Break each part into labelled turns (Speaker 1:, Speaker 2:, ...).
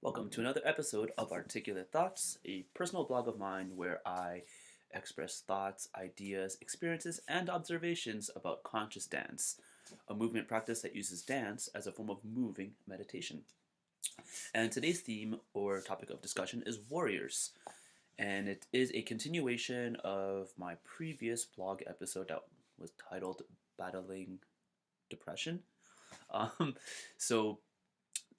Speaker 1: Welcome to another episode of Articulate Thoughts, a personal blog of mine where I express thoughts, ideas, experiences, and observations about conscious dance, a movement practice that uses dance as a form of moving meditation. And today's theme or topic of discussion is warriors, and it is a continuation of my previous blog episode that was titled Battling Depression. Um, so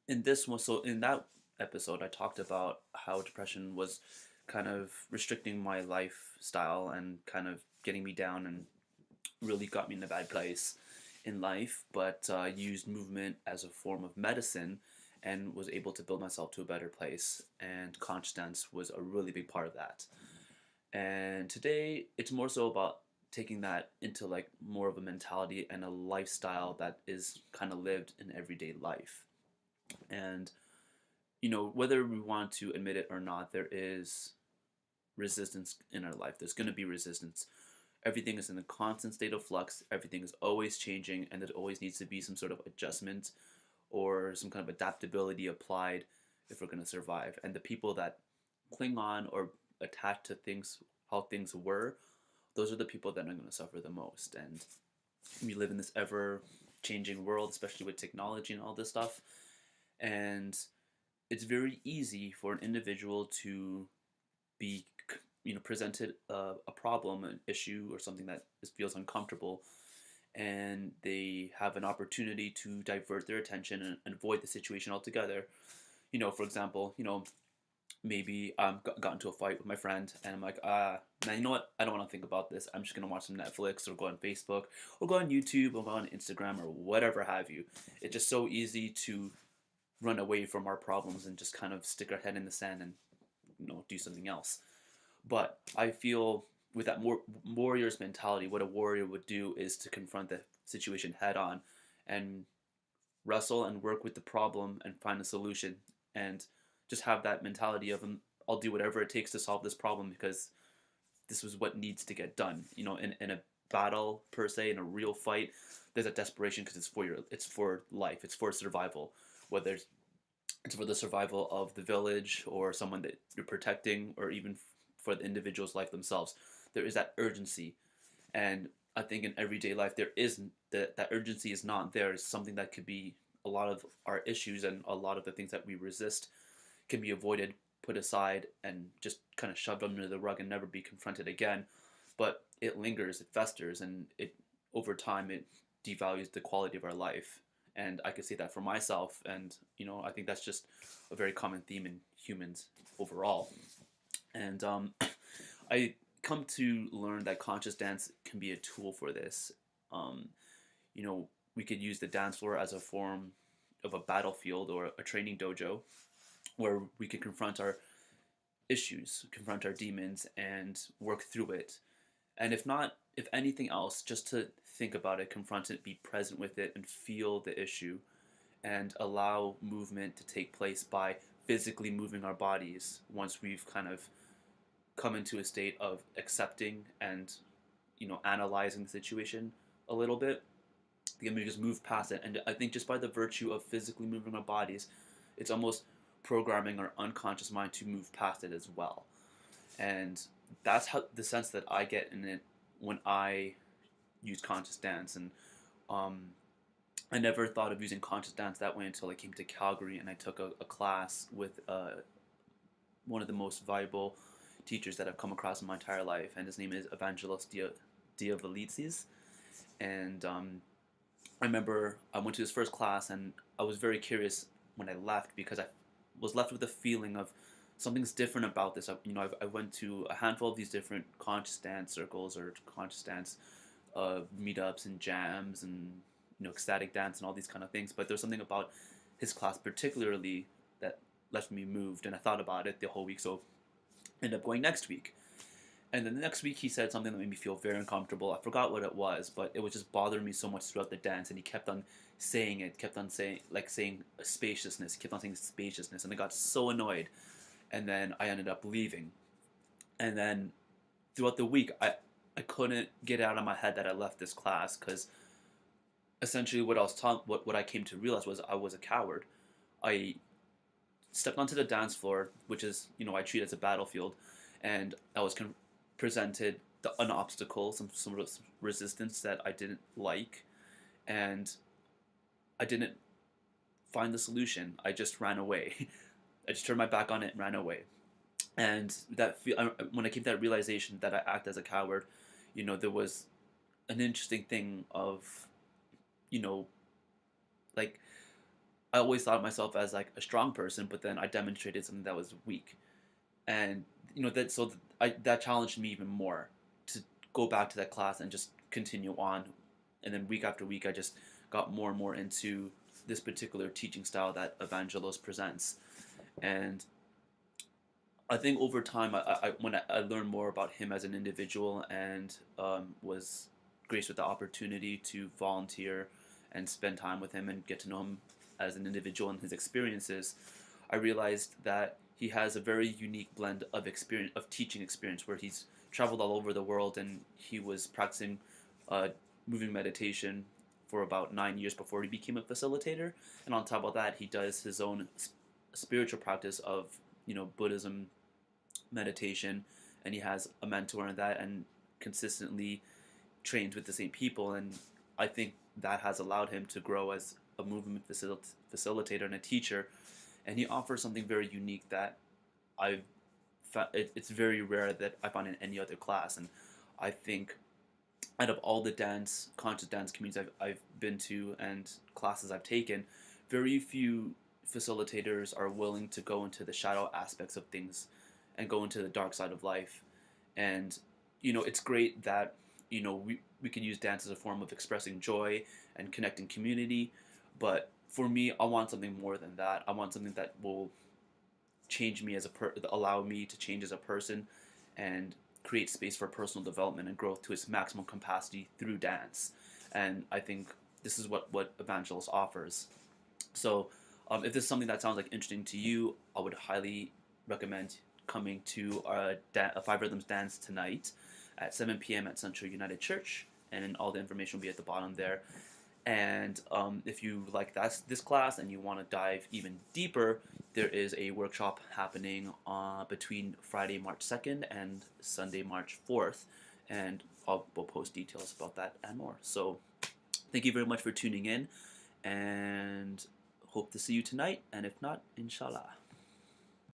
Speaker 1: in that episode, I talked about how depression was kind of restricting my lifestyle and kind of getting me down and really got me in a bad place in life, but used movement as a form of medicine and was able to build myself to a better place. And conscious dance was a really big part of that. And today, it's more so about taking that into like more of a mentality and a lifestyle that is kind of lived in everyday life. And whether we want to admit it or not, there is resistance in our life. There's going to be resistance. Everything is in a constant state of flux. Everything is always changing, and there always needs to be some sort of adjustment or some kind of adaptability applied if we're going to survive. And the people that cling on or attach to things, how things were, those are the people that are going to suffer the most. And we live in this ever changing world, especially with technology and all this stuff. And it's very easy for an individual to be presented a problem, an issue, or something that feels uncomfortable, and they have an opportunity to divert their attention and avoid the situation altogether. For example, maybe got into a fight with my friend, and I'm like, man, you know what? I don't want to think about this. I'm just gonna watch some Netflix or go on Facebook or go on YouTube or go on Instagram or whatever have you. It's just so easy to run away from our problems and just kind of stick our head in the sand and do something else. But I feel with that warrior's mentality, what a warrior would do is to confront the situation head on and wrestle and work with the problem and find a solution, and just have that mentality of I'll do whatever it takes to solve this problem because this is what needs to get done. In a battle per se, in a real fight, there's a desperation because it's for life, it's for survival, whether it's for the survival of the village or someone that you're protecting, or even for the individual's life themselves. There is that urgency, and I think in everyday life there isn't that urgency is not there. It's something that could be a lot of our issues, and a lot of the things that we resist can be avoided, put aside, and just kind of shoved under the rug and never be confronted again. But it lingers, it festers, and it over time it devalues the quality of our life. And I could say that for myself, and I think that's just a very common theme in humans overall. And I come to learn that conscious dance can be a tool for this. Um, we could use the dance floor as a form of a battlefield or a training dojo where we could confront our issues, confront our demons, and work through it. And if anything else, just to think about it, confront it, be present with it, and feel the issue, and allow movement to take place by physically moving our bodies once we've kind of come into a state of accepting and analyzing the situation a little bit. Then we just move past it, and I think just by the virtue of physically moving our bodies, it's almost programming our unconscious mind to move past it as well. And that's how the sense that I get in it when I use conscious dance. And um, I never thought of using conscious dance that way until I came to Calgary and I took a class with one of the most valuable teachers that I've come across in my entire life, and his name is Evangelos Diavolitsis. And I remember I went to his first class, and I was very curious when I left because I was left with a feeling of something's different about this. I went to a handful of these different conscious dance circles or conscious dance meetups and jams and ecstatic dance and all these kind of things. But there's something about his class particularly that left me moved, and I thought about it the whole week. So I ended up going next week. And then the next week he said something that made me feel very uncomfortable. I forgot what it was, but it was just bothering me so much throughout the dance. And he kept on saying it, kept on saying spaciousness, he kept on saying spaciousness, and I got so annoyed. And then I ended up leaving. And then throughout the week, I couldn't get out of my head that I left this class, because essentially what I was taught, what I came to realize was I was a coward. I stepped onto the dance floor, which is, I treat as a battlefield, and I was presented an obstacle, some sort of resistance that I didn't like, and I didn't find the solution. I just ran away. I just turned my back on it and ran away. And when I came to that realization that I act as a coward, there was an interesting thing of, you know, like I always thought of myself as like a strong person, but then I demonstrated something that was weak, and that challenged me even more to go back to that class and just continue on, and then week after week I just got more and more into this particular teaching style that Evangelos presents, and I think over time, when I learned more about him as an individual and was graced with the opportunity to volunteer and spend time with him and get to know him as an individual and his experiences, I realized that he has a very unique blend of teaching experience, where he's traveled all over the world and he was practicing uh, moving meditation for about 9 years before he became a facilitator. And on top of that, he does his own spiritual practice of Buddhism meditation, and he has a mentor in that and consistently trains with the same people. And I think that has allowed him to grow as a movement facilitator and a teacher. And he offers something very unique that I've it's very rare that I find in any other class. And I think out of all the conscious dance communities I've been to and classes I've taken, very few facilitators are willing to go into the shadow aspects of things and go into the dark side of life. And it's great that we can use dance as a form of expressing joy and connecting community, but for me, I want something more than that. I want something that will change me allow me to change as a person and create space for personal development and growth to its maximum capacity through dance. And I think this is what Evangelos offers. So if this is something that sounds like interesting to you, I would highly recommend coming to a Five Rhythms dance tonight at 7 p.m. at Central United Church, and all the information will be at the bottom there. And if you like this class and you want to dive even deeper, there is a workshop happening between Friday, March 2nd and Sunday, March 4th, and we'll post details about that and more. So thank you very much for tuning in, and hope to see you tonight, and if not, inshallah.